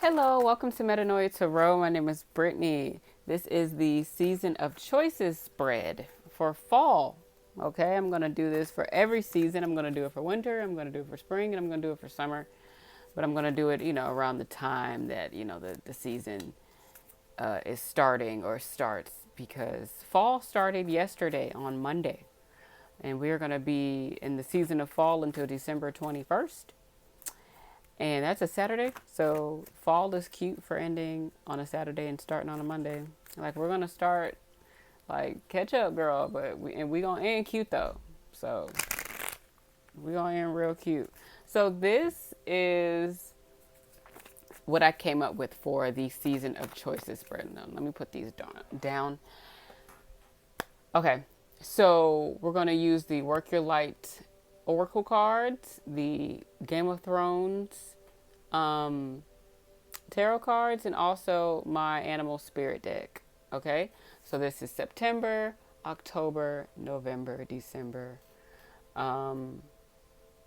Hello, welcome to Metanoia Tarot. My name is Brittany. This is the Season of Choices spread for fall. Okay, I'm going to do this for every season. I'm going to do it for winter, I'm going to do it for spring, and I'm going to do it for summer. But I'm going to do it, around the time that, the season is starting or starts because fall started yesterday on Monday. And we are going to be in the season of fall until December 21st. And that's a Saturday. So fall is cute for ending on a Saturday and starting on a Monday. Like we're gonna start like catch up, girl, but we gonna end cute though. So we gonna end real cute. So this is what I came up with for the season of choices spread. Now, let me put these down. Okay, so we're gonna use the Work Your Light Oracle cards, the Game of Thrones um, tarot cards, and also my animal spirit deck. Okay, so this is September, October, November, December. Um,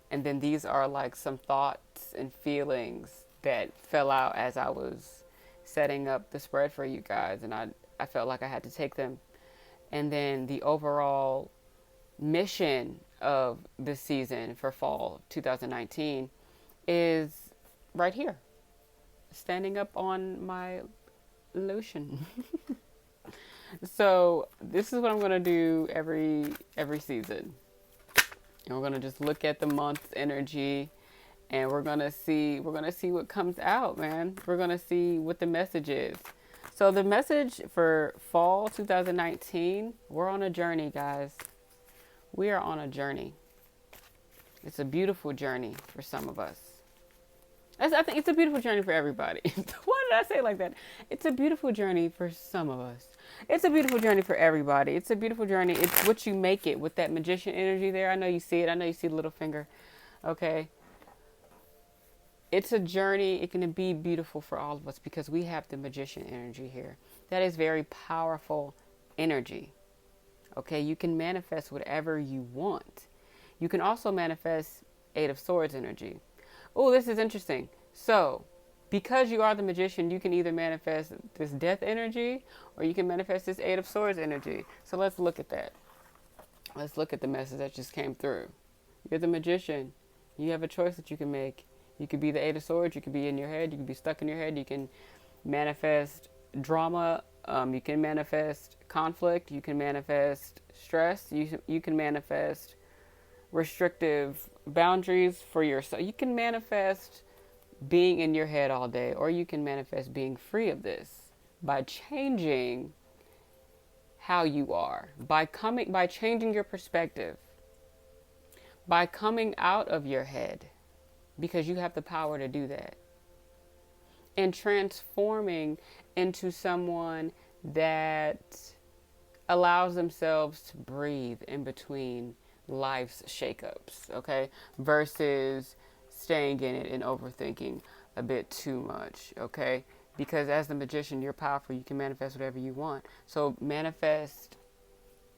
and then these are like some thoughts and feelings that fell out as I was setting up the spread for you guys. And I felt like I had to take them. And then the overall mission of this season for fall 2019 is right here, standing up on my lotion. So this is what I'm gonna do every season, and we're gonna just look at the month's energy, and we're gonna see what comes out, man. We're gonna see what the message is. So the message for fall 2019, we're on a journey, guys. We are on a journey. It's a beautiful journey for some of us. I think it's a beautiful journey for everybody. Why did I say it like that? It's a beautiful journey for some of us. It's a beautiful journey for everybody. It's a beautiful journey. It's what you make it with that magician energy there. I know you see it. I know you see the little finger. Okay. It's a journey. It can be beautiful for all of us because we have the magician energy here. That is very powerful energy. Okay. You can manifest whatever you want. You can also manifest Eight of Swords energy. Oh, this is interesting. So, because you are the magician, you can either manifest this death energy or you can manifest this Eight of Swords energy. So let's look at that. Let's look at the message that just came through. You're the magician. You have a choice that you can make. You could be the Eight of Swords. You could be in your head. You can be stuck in your head. You can manifest drama. You can manifest conflict. You can manifest stress. You can manifest restrictive boundaries for yourself. You can manifest being in your head all day, or you can manifest being free of this by changing how you are, by changing your perspective, by coming out of your head, because you have the power to do that, and transforming into someone that allows themselves to breathe in between life's shakeups, okay, versus staying in it and overthinking a bit too much, okay? Because as the magician, you're powerful. You can manifest whatever you want. So manifest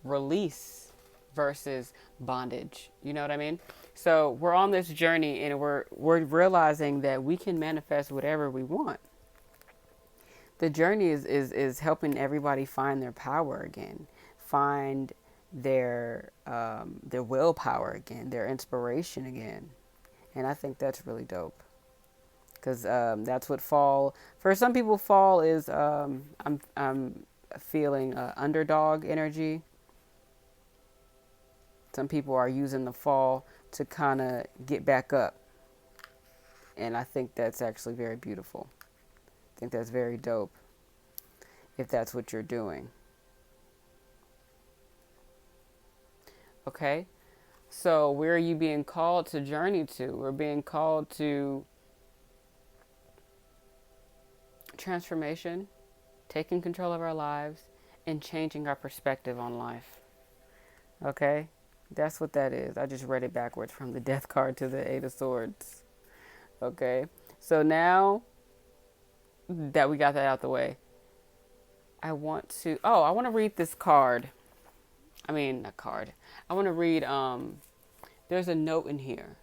release versus bondage. You know what I mean? So we're on this journey, and we're realizing that we can manifest whatever we want. The journey is helping everybody find their power again, find their willpower again, their inspiration again, and I think that's really dope. Because that's what fall for some people. Fall is I'm feeling underdog energy. Some people are using the fall to kind of get back up, and I think that's actually very beautiful. I think that's very dope if that's what you're doing. Okay, so where are you being called to journey to? We're being called to transformation, taking control of our lives, and changing our perspective on life. Okay, that's what that is. I just read it backwards from the Death card to the Eight of Swords. Okay, so now that we got that out the way, I want to read this card. I mean, not card. I want to read, there's a note in here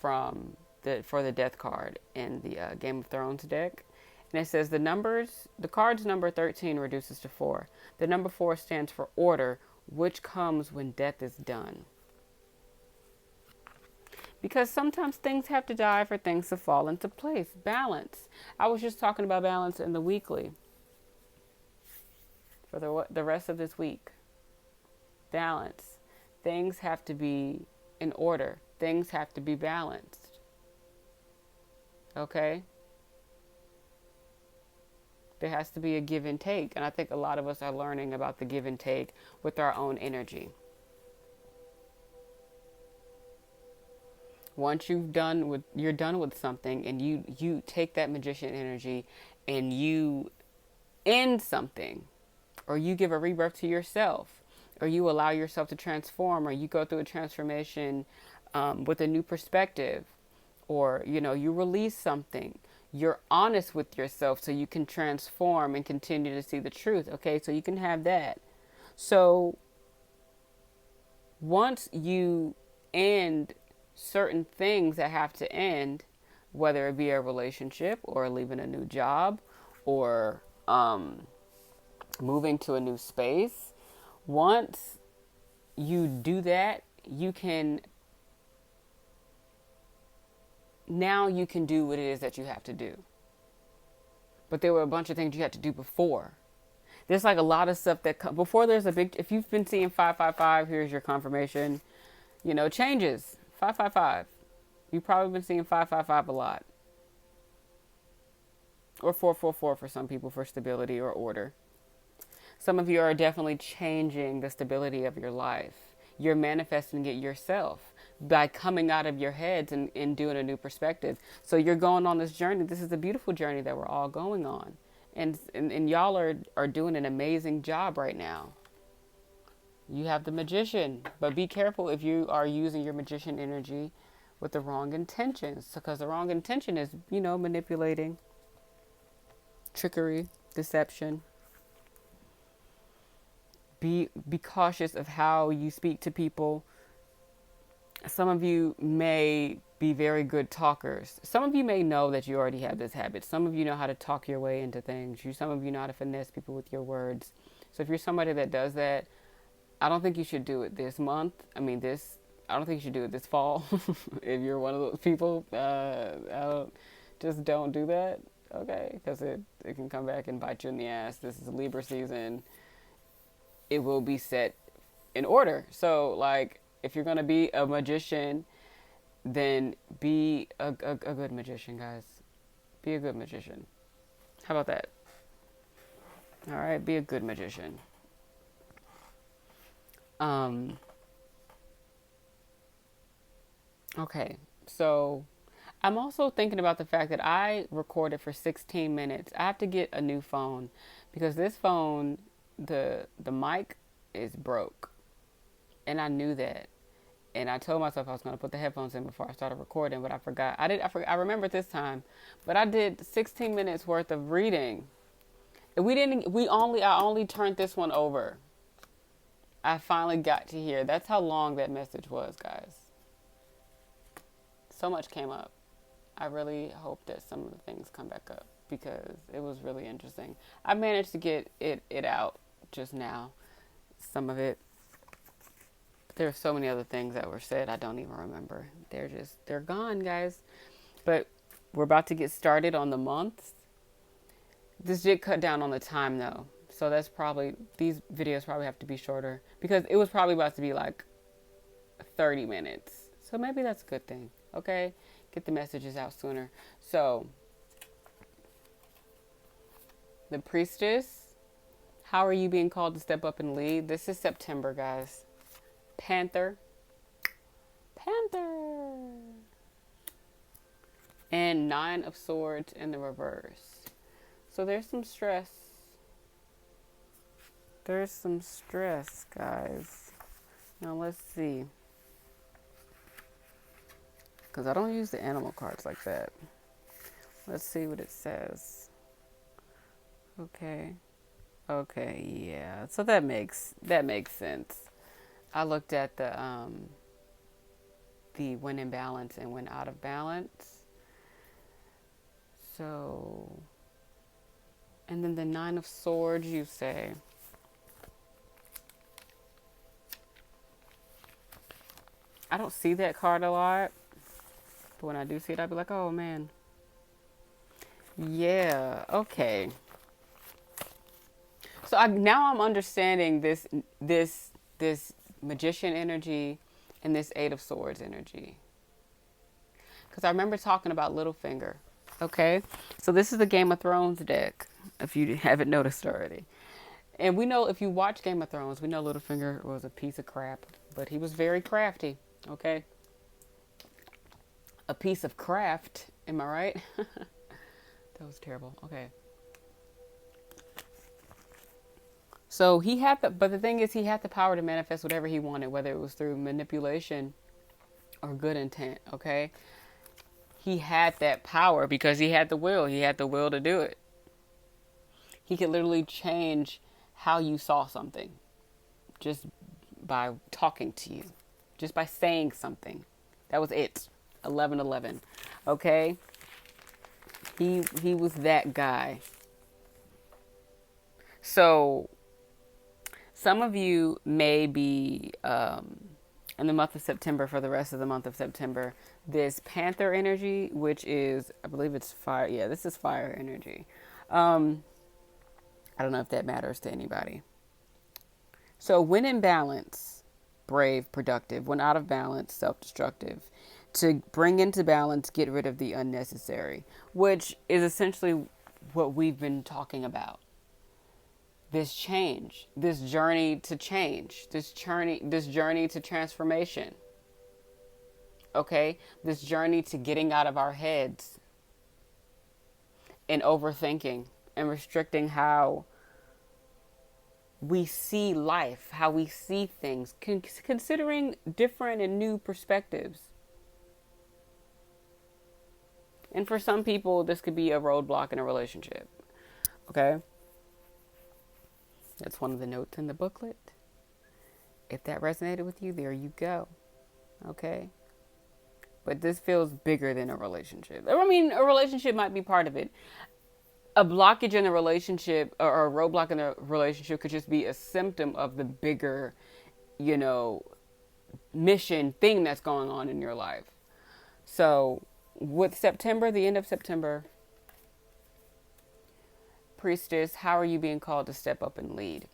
for the Death card in the Game of Thrones deck. And it says the card's number 13 reduces to 4. The number 4 stands for order, which comes when death is done. Because sometimes things have to die for things to fall into place. Balance. I was just talking about balance in the weekly for the rest of this week. Balance. Things have to be in order. Things have to be balanced. Okay? There has to be a give and take. And I think a lot of us are learning about the give and take with our own energy. Once you're done with something, and you take that magician energy and you end something, or you give a rebirth to yourself, or you allow yourself to transform, or you go through a transformation with a new perspective, or you release something, you're honest with yourself so you can transform and continue to see the truth. Okay, so you can have that. So once you end certain things that have to end, whether it be a relationship or leaving a new job or moving to a new space, once you do that, you can do what it is that you have to do. But there were a bunch of things you had to do before. There's like a lot of stuff that before there's a big, if you've been seeing 555, here's your confirmation, changes. 555. You've probably been seeing 555 a lot. Or 444 for some people for stability or order. Some of you are definitely changing the stability of your life. You're manifesting it yourself by coming out of your heads and doing a new perspective. So you're going on this journey. This is a beautiful journey that we're all going on. And y'all are doing an amazing job right now. You have the magician, but be careful if you are using your magician energy with the wrong intentions, because the wrong intention is, manipulating, trickery, deception. Be cautious of how you speak to people. Some of you may be very good talkers. Some of you may know that you already have this habit. Some of you know how to talk your way into things. Some of you know how to finesse people with your words. So if you're somebody that does that, I don't think you should do it this month. I don't think you should do it this fall. If you're one of those people, just don't do that, okay? Because it can come back and bite you in the ass. This is Libra season. It will be set in order. So, like, if you're going to be a magician, then be a good magician, guys. Be a good magician. How about that? All right, be a good magician. Okay, so I'm also thinking about the fact that I recorded for 16 minutes. I have to get a new phone because this phone, the mic is broke. And I knew that. And I told myself I was going to put the headphones in before I started recording, but I forgot. I remembered this time, but I did 16 minutes worth of reading. And I only turned this one over. I finally got to hear. That's how long that message was, guys. So much came up. I really hope that some of the things come back up because it was really interesting. I managed to get it out just now, some of it. There are so many other things that were said I don't even remember. They're gone, guys. But we're about to get started on the months. This did cut down on the time though. So that's probably, these videos probably have to be shorter because it was probably about to be like 30 minutes. So maybe that's a good thing. Okay? Get the messages out sooner. So, the priestess, how are you being called to step up and lead? This is September, guys. Panther. And 9 of Swords in the reverse. So there's some stress. There's some stress, guys. Now let's see. Because I don't use the animal cards like that. Let's see what it says. Okay, yeah. So that makes sense. I looked at the when in balance and when out of balance. So And then the Nine of Swords, you say. I don't see that card a lot. But when I do see it, I'll be like, oh man. Yeah, okay. So now I'm understanding this magician energy and this Eight of Swords energy. Because I remember talking about Littlefinger. Okay, so this is the Game of Thrones deck, if you haven't noticed already. And we know, if you watch Game of Thrones, we know Littlefinger was a piece of crap, but he was very crafty. Okay, a piece of craft. Am I right? That was terrible. Okay. So he had but the thing is, he had the power to manifest whatever he wanted, whether it was through manipulation or good intent. Okay. He had that power because he had the will. He had the will to do it. He could literally change how you saw something just by talking to you, just by saying something. That was it. 11:11. Okay. He was that guy. So some of you may be in the month of September, for the rest of the month of September, this Panther energy, which is, I believe it's fire. Yeah, this is fire energy. I don't know if that matters to anybody. So when in balance, brave, productive. When out of balance, self-destructive. To bring into balance, get rid of the unnecessary, which is essentially what we've been talking about. This change, this journey to change, this journey to transformation. Okay? This journey to getting out of our heads and overthinking and restricting how we see life, how we see things, considering different and new perspectives. And for some people, this could be a roadblock in a relationship. Okay? That's one of the notes in the booklet. If that resonated with you, there you go. Okay? But this feels bigger than a relationship. I mean, a relationship might be part of it. A blockage in a relationship or a roadblock in a relationship could just be a symptom of the bigger, mission thing that's going on in your life. So with September, the end of September, Priestess, how are you being called to step up and lead?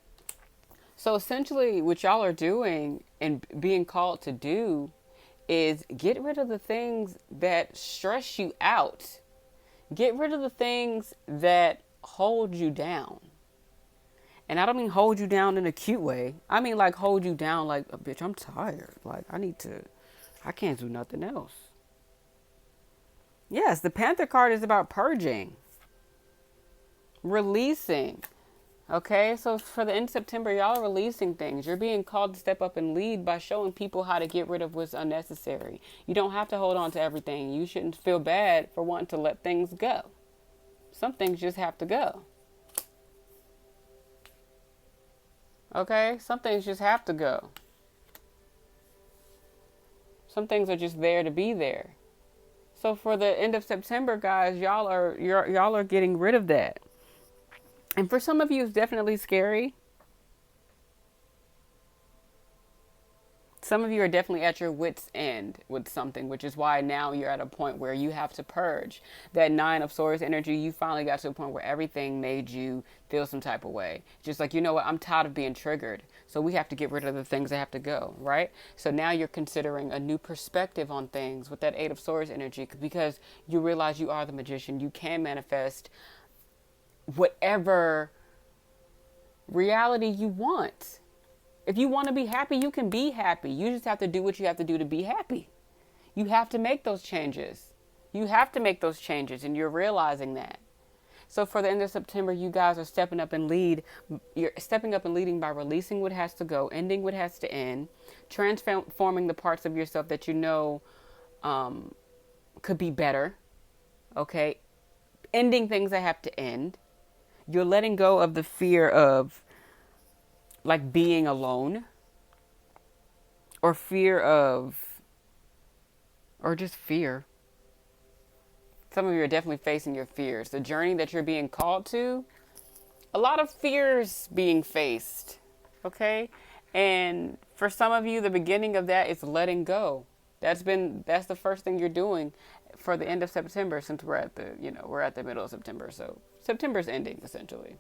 So essentially what y'all are doing and being called to do is get rid of the things that stress you out. Get rid of the things that hold you down. And I don't mean hold you down in a cute way. I mean like hold you down like, bitch, I'm tired. Like I can't do nothing else. Yes, the Panther card is about purging. Releasing. Okay, so for the end of September, y'all are releasing things. You're being called to step up and lead by showing people how to get rid of what's unnecessary. You don't have to hold on to everything. You shouldn't feel bad for wanting to let things go. Some things just have to go. Okay, some things just have to go. Some things are just there to be there. So for the end of September, guys, y'all are getting rid of that. And for some of you, it's definitely scary. Some of you are definitely at your wit's end with something, which is why now you're at a point where you have to purge. That Nine of Swords energy, you finally got to a point where everything made you feel some type of way. Just like, you know what, I'm tired of being triggered. So we have to get rid of the things that have to go, right? So now you're considering a new perspective on things with that Eight of Swords energy, because you realize you are the magician. You can manifest whatever reality you want. If you want to be happy, you can be happy. You just have to do what you have to do to be happy. You have to make those changes. You have to make those changes, and you're realizing that. So for the end of September, you guys are stepping up and lead. You're stepping up and leading by releasing what has to go, ending what has to end, transforming the parts of yourself that you know could be better. Okay? Ending things that have to end. You're letting go of the fear of like being alone, or fear of, or just fear. Some of you are definitely facing your fears. The journey that you're being called to a lot of fears being faced. Okay. And for some of you, the beginning of that is letting go. That's the first thing you're doing for the end of September, since we're at the middle of September. So September's ending essentially.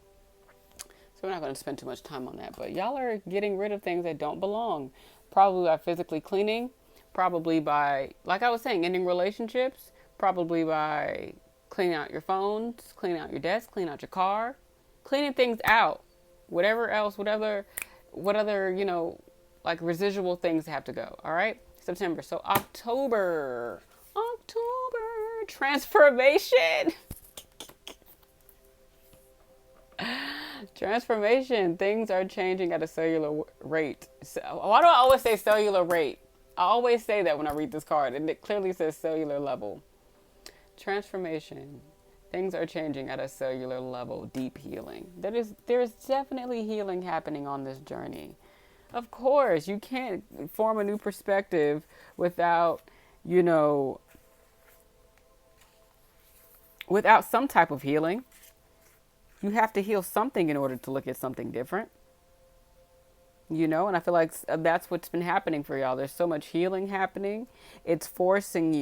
So we're not going to spend too much time on that, but y'all are getting rid of things that don't belong. Probably by physically cleaning, probably by, like I was saying, ending relationships, probably by cleaning out your phones, cleaning out your desk, cleaning out your car, cleaning things out. Whatever else, what other, like residual things have to go. All right? September. So October, transformation. Transformation. Things are changing at a cellular rate. So, why do I always say cellular rate? I always say that when I read this card, and it clearly says cellular level. Transformation. Things are changing at a cellular level. Deep healing. There's definitely healing happening on this journey. Of course, you can't form a new perspective without, without some type of healing. You have to heal something in order to look at something different. And I feel like that's what's been happening for y'all. There's so much healing happening. It's forcing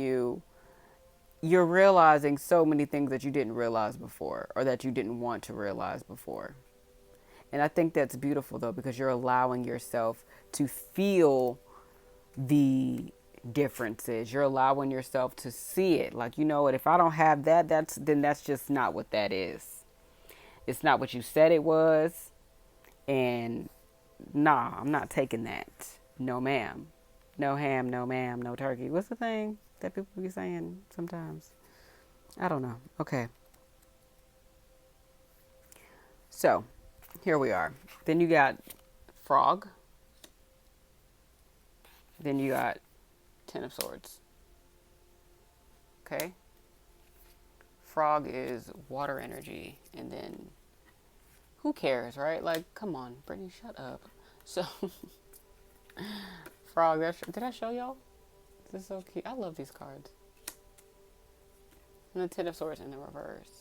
you're realizing so many things that you didn't realize before, or that you didn't want to realize before. And I think that's beautiful, though, because you're allowing yourself to feel the differences. You're allowing yourself to see it. Like, you know what, if I don't have that, then that's just not what that is. It's not what you said it was. And nah, I'm not taking that. No, ma'am. No ham, no ma'am, no turkey. What's the thing that people be saying sometimes? I don't know. Okay. So, here we are. Then you got frog. Then you got Ten of Swords. Okay? Frog is water energy. And then, who cares, right? Like, come on, Brittany, shut up. So, frog, did I show y'all? This is so cute. I love these cards. And the Ten of Swords in the reverse.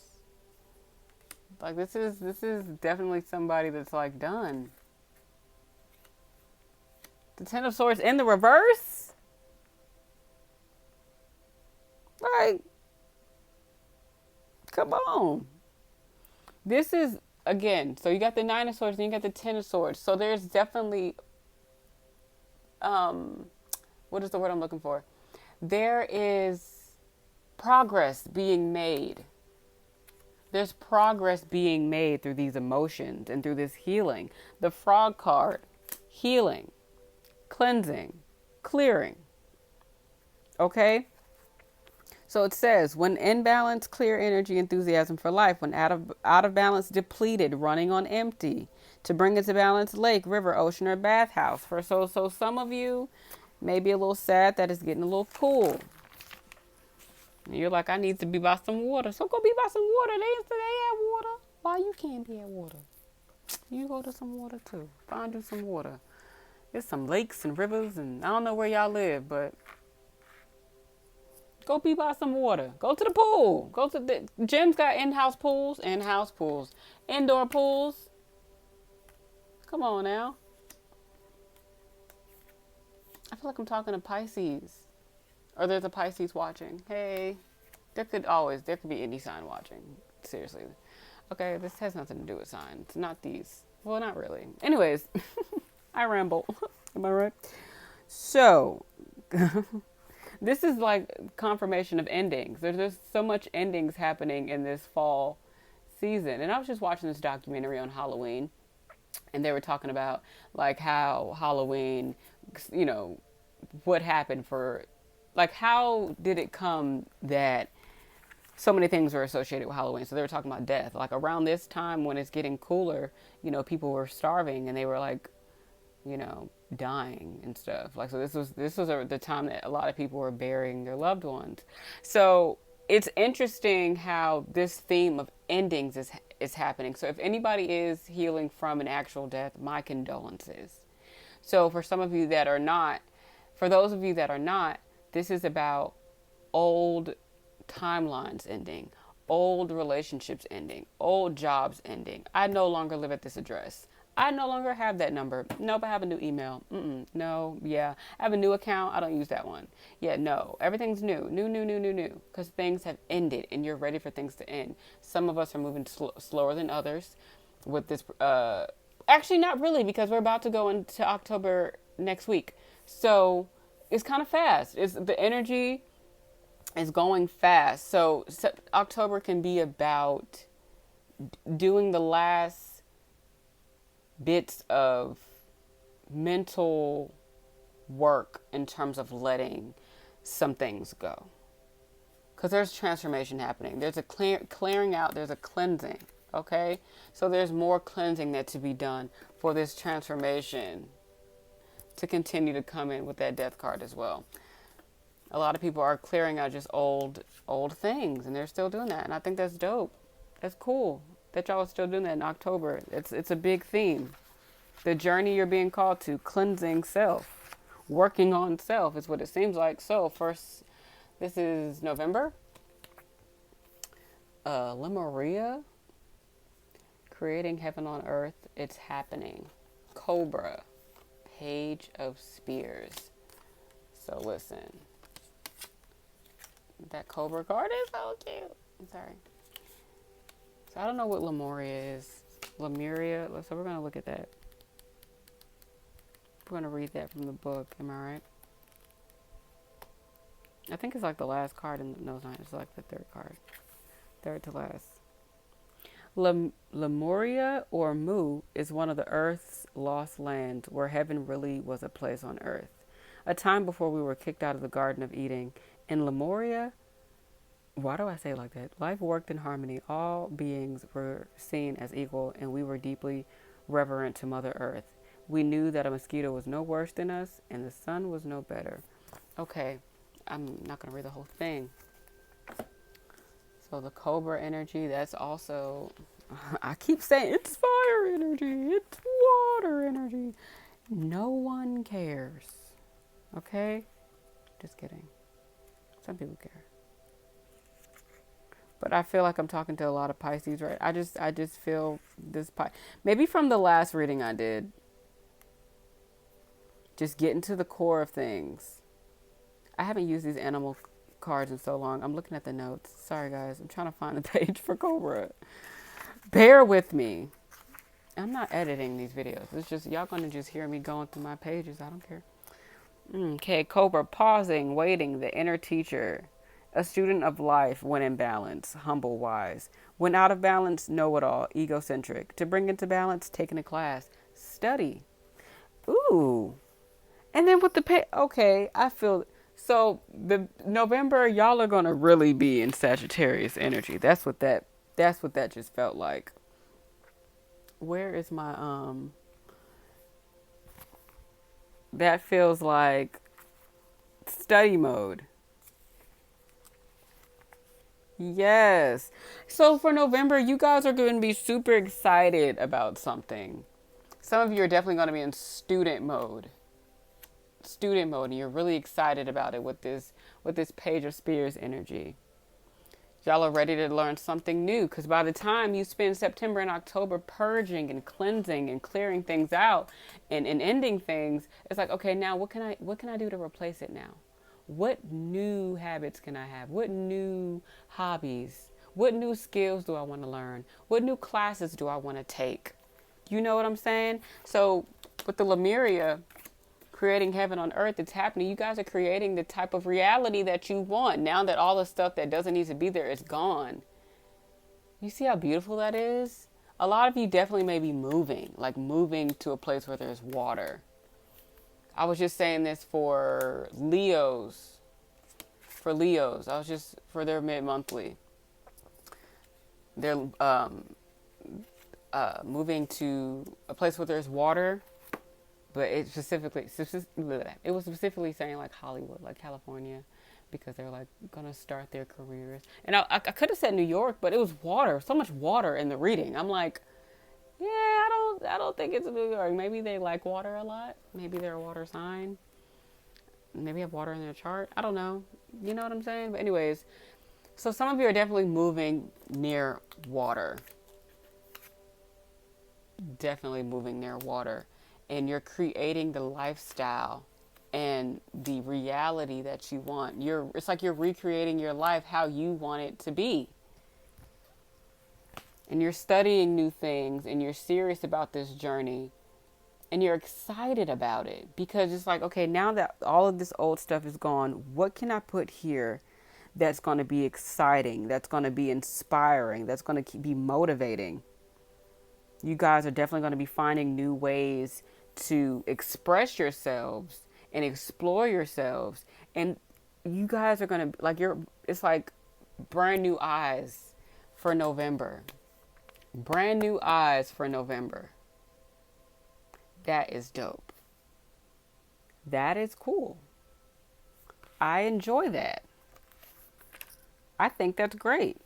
Like, this is definitely somebody that's, like, done. The Ten of Swords in the reverse? Like, come on. This is, again, so you got the Nine of Swords and you got the Ten of Swords. So there's definitely, what is the word I'm looking for? There is progress being made. There's progress being made through these emotions and through this healing. The frog card, healing, cleansing, clearing. Okay? So it says, when in balance, clear energy, enthusiasm for life. When out of balance, depleted, running on empty. To bring into balance, lake, river, ocean, or bathhouse. So some of you may be a little sad that it's getting a little cool. And you're like, I need to be by some water. So go be by some water. They have water. Why you can't be at water? You go to some water too. Find you some water. There's some lakes and rivers, and I don't know where y'all live, but go be by some water. Go to the pool. Go to the gym's got in-house pools and house pools. Indoor pools. Come on now. I feel like I'm talking to Pisces. Or there's a Pisces watching. Hey, there could be any sign watching. Seriously. Okay, this has nothing to do with signs. Not these. Well, not really. Anyways, I ramble. Am I right? So, this is like confirmation of endings. There's just so much endings happening in this fall season. And I was just watching this documentary on Halloween. And they were talking about like how Halloween, what happened for... Like, how did it come that so many things were associated with Halloween? So they were talking about death. Like, around this time when it's getting cooler, people were starving and they were, like, dying and stuff. Like, so this was the time that a lot of people were burying their loved ones. So it's interesting how this theme of endings is happening. So if anybody is healing from an actual death, my condolences. So for those of you that are not, this is about old timelines ending, old relationships ending, old jobs ending. I no longer live at this address. I no longer have that number. Nope, I have a new email. No, yeah. I have a new account. I don't use that one. Yeah, no. Everything's new. New. Because things have ended and you're ready for things to end. Some of us are moving slower than others with this. Actually, not really, because we're about to go into October next week. So it's kind of fast. It's the energy is going fast. So October can be about doing the last bits of mental work in terms of letting some things go. Because there's transformation happening. There's a clearing out. There's a cleansing. Okay? So there's more cleansing that to be done for this transformation to continue to come in with that death card as well. A lot of people are clearing out just old things, and they're still doing that. And I think that's dope. That's cool that y'all are still doing that in October. It's a big theme. The journey you're being called to, cleansing self, working on self is what it seems like. So first, this is November. Lemuria, creating heaven on earth. It's happening. Cobra, Page of Spears. So listen. That Cobra card is so cute. I'm sorry. So I don't know what Lemuria is. Lemuria. So we're going to look at that. We're going to read that from the book. Am I right? I think it's like the last card. No, it's not. It's like the third card. Third to last. Lemuria, or Mu, is one of the Earth's lost lands where heaven really was a place on Earth. A time before we were kicked out of the Garden of Eden. In Lemuria, why do I say it like that? Life worked in harmony. All beings were seen as equal, and we were deeply reverent to Mother Earth. We knew that a mosquito was no worse than us, and the sun was no better. Okay, I'm not going to read the whole thing. So the Cobra energy, that's also, I keep saying it's fire energy, it's water energy. No one cares. Okay? Just kidding. Some people care. But I feel like I'm talking to a lot of Pisces, right? I just feel this maybe from the last reading I did. Just getting to the core of things. I haven't used these animal cards in so long. I'm looking at the notes. Sorry guys, I'm trying to find the page for Cobra. Bear with me. I'm not editing these videos. It's just y'all gonna just hear me going through my pages. I don't care. Okay, Cobra, pausing, waiting, the inner teacher. A student of life when in balance, humble, wise. When out of balance, know-it-all, egocentric. To bring into balance, taking a class. Study. Ooh. And then with the okay, I feel, so the November, y'all are going to really be in Sagittarius energy. That's what that just felt like. Where is my, that feels like study mode. Yes. So for November, you guys are going to be super excited about something. Some of you are definitely going to be in student mode. And you're really excited about it with this Page of Spears energy. Y'all are ready to learn something new, because by the time you spend September and October purging and cleansing and clearing things out and ending things, it's like, okay, now what can I do to replace it now? What new habits can I have? What new hobbies? What new skills do I want to learn? What new classes do I want to take? You know what I'm saying? So with the Lemuria, creating heaven on earth, it's happening. You guys are creating the type of reality that you want. Now that all the stuff that doesn't need to be there is gone. You see how beautiful that is? A lot of you definitely may be moving to a place where there's water. I was just saying this for Leos. For their mid-monthly. They're moving to a place where there's water, but it was specifically saying like Hollywood, like California, because they're like gonna start their careers. And I could have said New York, but it was water, so much water in the reading. I'm like, yeah, I don't think it's New York. Maybe they like water a lot. Maybe they're a water sign. Maybe have water in their chart. I don't know. You know what I'm saying? But anyways, So some of you are definitely moving near water. Definitely moving near water. And you're creating the lifestyle and the reality that you want. It's like you're recreating your life how you want it to be. And you're studying new things and you're serious about this journey and you're excited about it because it's like, okay, now that all of this old stuff is gone, what can I put here that's going to be exciting, that's going to be inspiring, that's going to be motivating? You guys are definitely going to be finding new ways to express yourselves and explore yourselves. And you guys are going to, like, it's like brand new eyes for November. Brand new eyes for November. That is dope. That is cool. I enjoy that. I think that's great.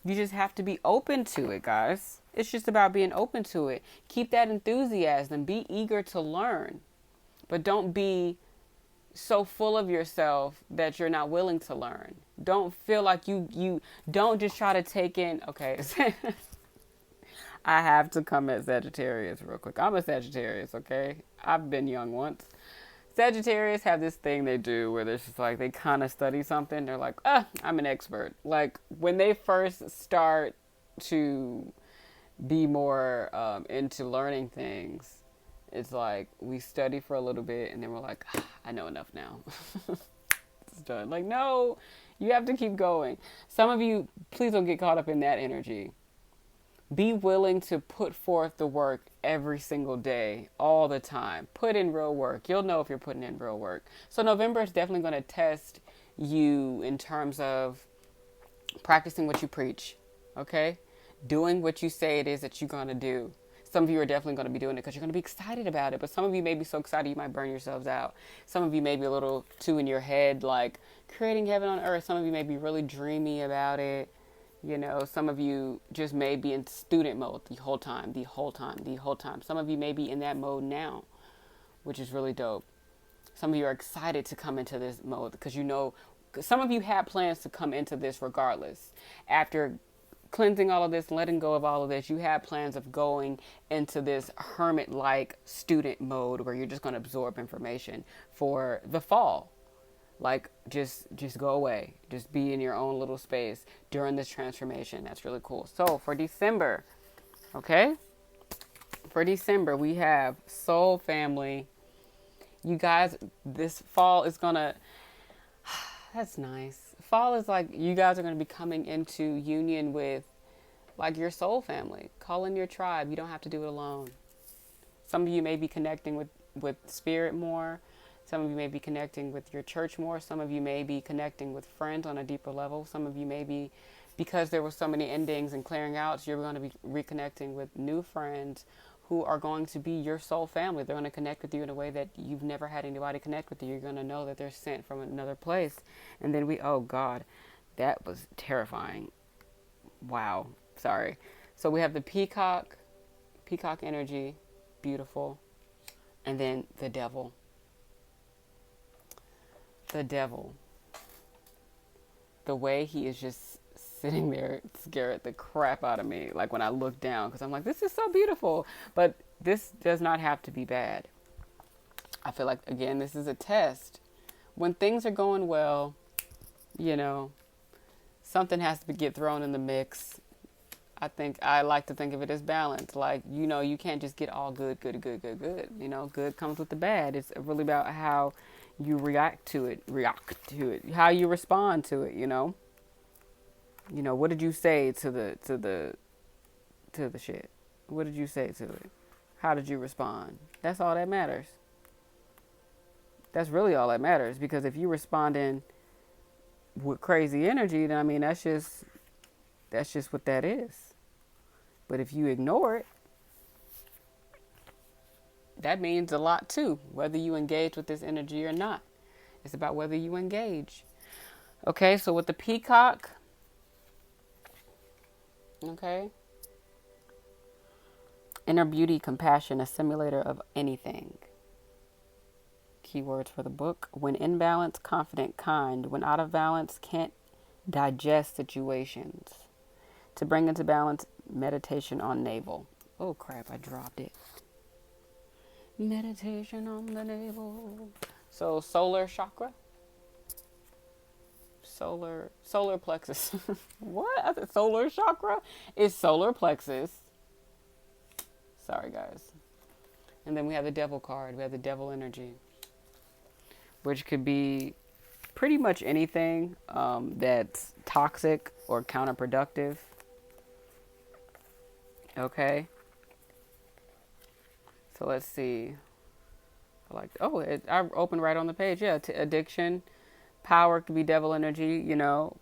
You just have to be open to it, guys. It's just about being open to it. Keep that enthusiasm. Be eager to learn. But don't be so full of yourself that you're not willing to learn. Don't feel like you don't just try to take in, okay. I have to come at Sagittarius real quick. I'm a Sagittarius, okay? I've been young once. Sagittarius have this thing they do where they're just like, they kind of study something. They're like, I'm an expert. Like when they first start to be more into learning things, it's like we study for a little bit and then we're like, I know enough now. It's done. Like, no, you have to keep going. Some of you, please don't get caught up in that energy. Be willing to put forth the work every single day, all the time. Put in real work. You'll know if you're putting in real work. So November is definitely going to test you in terms of practicing what you preach, okay? Doing what you say it is that you're going to do. Some of you are definitely going to be doing it because you're going to be excited about it. But some of you may be so excited you might burn yourselves out. Some of you may be a little too in your head, like creating heaven on earth. Some of you may be really dreamy about it. You know, some of you just may be in student mode the whole time. Some of you may be in that mode now, which is really dope. Some of you are excited to come into this mode because you know, some of you had plans to come into this regardless. After cleansing all of this, letting go of all of this, you had plans of going into this hermit-like student mode where you're just going to absorb information for the fall. Like, just go away. Just be in your own little space during this transformation. That's really cool. So, for December, okay? For December, we have Soul Family. You guys, this fall is gonna... That's nice. Fall is like, you guys are gonna be coming into union with, like, your soul family. Call in your tribe. You don't have to do it alone. Some of you may be connecting with spirit more. Some of you may be connecting with your church more. Some of you may be connecting with friends on a deeper level. Some of you may be, because there were so many endings and clearing outs, you're going to be reconnecting with new friends who are going to be your soul family. They're going to connect with you in a way that you've never had anybody connect with you. You're going to know that they're sent from another place. And then oh God, that was terrifying. Wow. Sorry. So we have the peacock energy, beautiful. And then the devil. The devil, the way he is just sitting there scared the crap out of me. Like when I look down, because I'm like, this is so beautiful, but this does not have to be bad. I feel like, again, this is a test. When things are going well, you know, something has to get thrown in the mix. I like to think of it as balance. Like, you know, you can't just get all good. You know, good comes with the bad. It's really about how you react to it, how you respond to it, you know. You know, what did you say to the shit? What did you say to it? How did you respond? That's all that matters. That's really all that matters, because if you responding with crazy energy, then I mean that's just what that is. But if you ignore it, that means a lot too, whether you engage with this energy or not. It's about whether you engage. Okay, so with the peacock, okay, inner beauty, compassion, a simulator of anything. Keywords for the book: when in balance, confident, kind. When out of balance, can't digest situations, to bring into balance meditation on navel. Oh crap, I dropped it. Meditation on the navel. So solar chakra, solar plexus. What? I said solar chakra is solar plexus. Sorry guys. And then we have the devil card. We have the devil energy, which could be pretty much anything that's toxic or counterproductive. Okay. So let's see. I opened right on the page. Yeah, addiction, power could be devil energy. You know,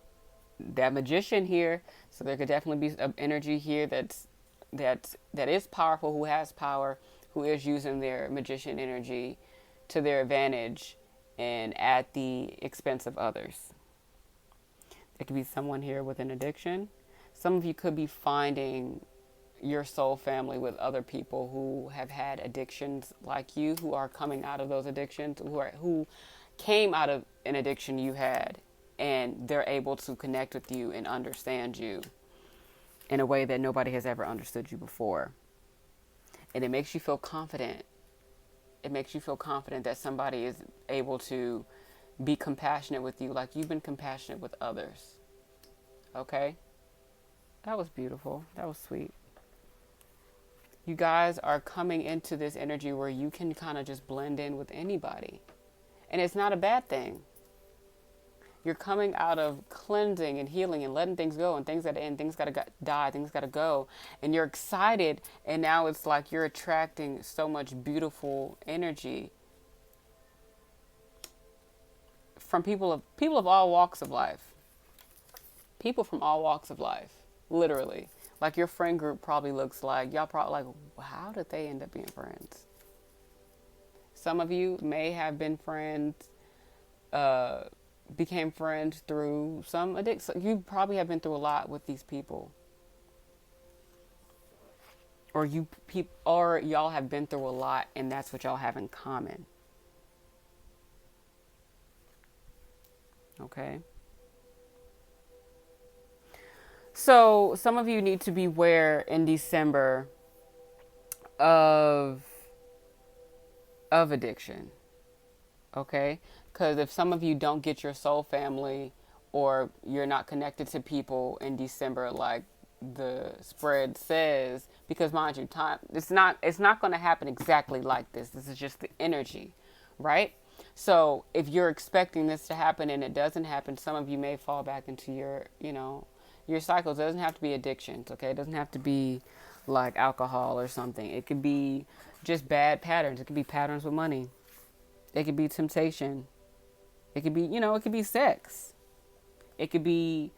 that magician here. So there could definitely be an energy here that is powerful, who has power, who is using their magician energy to their advantage and at the expense of others. There could be someone here with an addiction. Some of you could be finding your soul family with other people who have had addictions like you, who are coming out of those addictions, who came out of an addiction you had, and they're able to connect with you and understand you in a way that nobody has ever understood you before. And it makes you feel confident. It makes you feel confident that somebody is able to be compassionate with you like you've been compassionate with others. Okay? That was beautiful. That was sweet. You guys are coming into this energy where you can kind of just blend in with anybody. And it's not a bad thing. You're coming out of cleansing and healing and letting things go, and things got to end, things got to die, things got to go. And you're excited, and now it's like you're attracting so much beautiful energy from people of all walks of life. People from all walks of life, literally. Like your friend group probably looks like, y'all probably like, how did they end up being friends? Some of you may have been friends, became friends through some addiction. You probably have been through a lot with these people. Or y'all have been through a lot, and that's what y'all have in common. Okay? So some of you need to beware in December of addiction. Okay? Because if some of you don't get your soul family, or you're not connected to people in December like the spread says, because mind you, it's not going to happen exactly like this. This is just the energy, right? So if you're expecting this to happen and it doesn't happen, some of you may fall back into your cycles. It doesn't have to be addictions, okay? It doesn't have to be like alcohol or something. It could be just bad patterns. It could be patterns with money. It could be temptation. It could be, it could be sex. It could be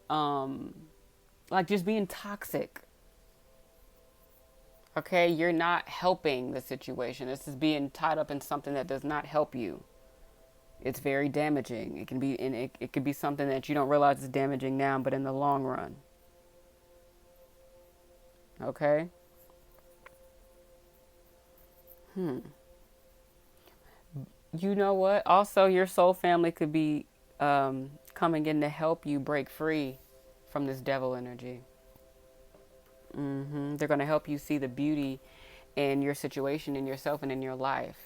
like just being toxic. Okay? You're not helping the situation. This is being tied up in something that does not help you. It's very damaging. It can be, and it could be something that you don't realize is damaging now, but in the long run. Okay? You know what? Also, your soul family could be coming in to help you break free from this devil energy. They're going to help you see the beauty in your situation, in yourself, and in your life.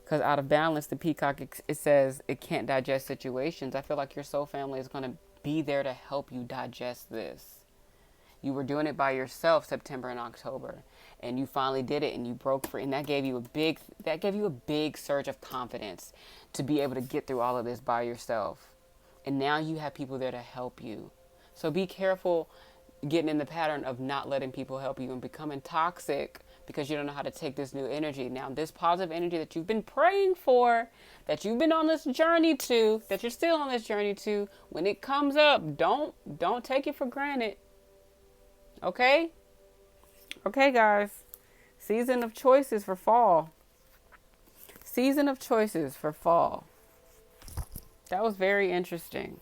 Because out of balance, the peacock, it says it can't digest situations. I feel like your soul family is going to be there to help you digest this. You were doing it by yourself September and October, and you finally did it, and you broke free, and that gave you a big surge of confidence to be able to get through all of this by yourself. And now you have people there to help you. So be careful getting in the pattern of not letting people help you and becoming toxic because you don't know how to take this new energy. Now, this positive energy that you've been praying for, that you've been on this journey to, that you're still on this journey to, when it comes up, don't take it for granted. Okay? Okay, guys. Season of choices for fall. Season of choices for fall. That was very interesting.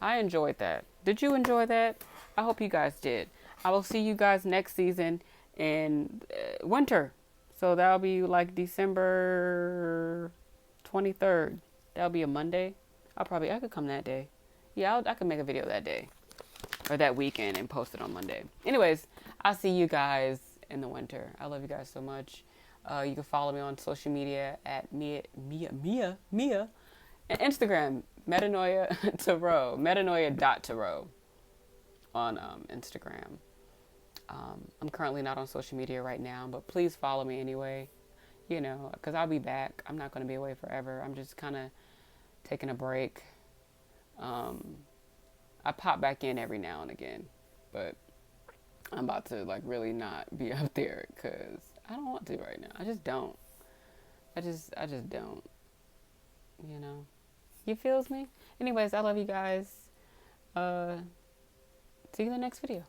I enjoyed that. Did you enjoy that? I hope you guys did. I will see you guys next season in winter. So that'll be like December 23rd. That'll be a Monday. I could come that day. Yeah, I could make a video that day or that weekend and post it on Monday. Anyways, I'll see you guys in the winter. I love you guys so much. You can follow me on social media at Mia, and Instagram, Metanoia Tarot, metanoia.tarot on Instagram. I'm currently not on social media right now, but please follow me anyway, because I'll be back. I'm not going to be away forever. I'm just kind of taking a break. I pop back in every now and again, but I'm about to really not be up there because I don't want to right now. I just don't. I just don't. You feels me? Anyways, I love you guys. See you in the next video.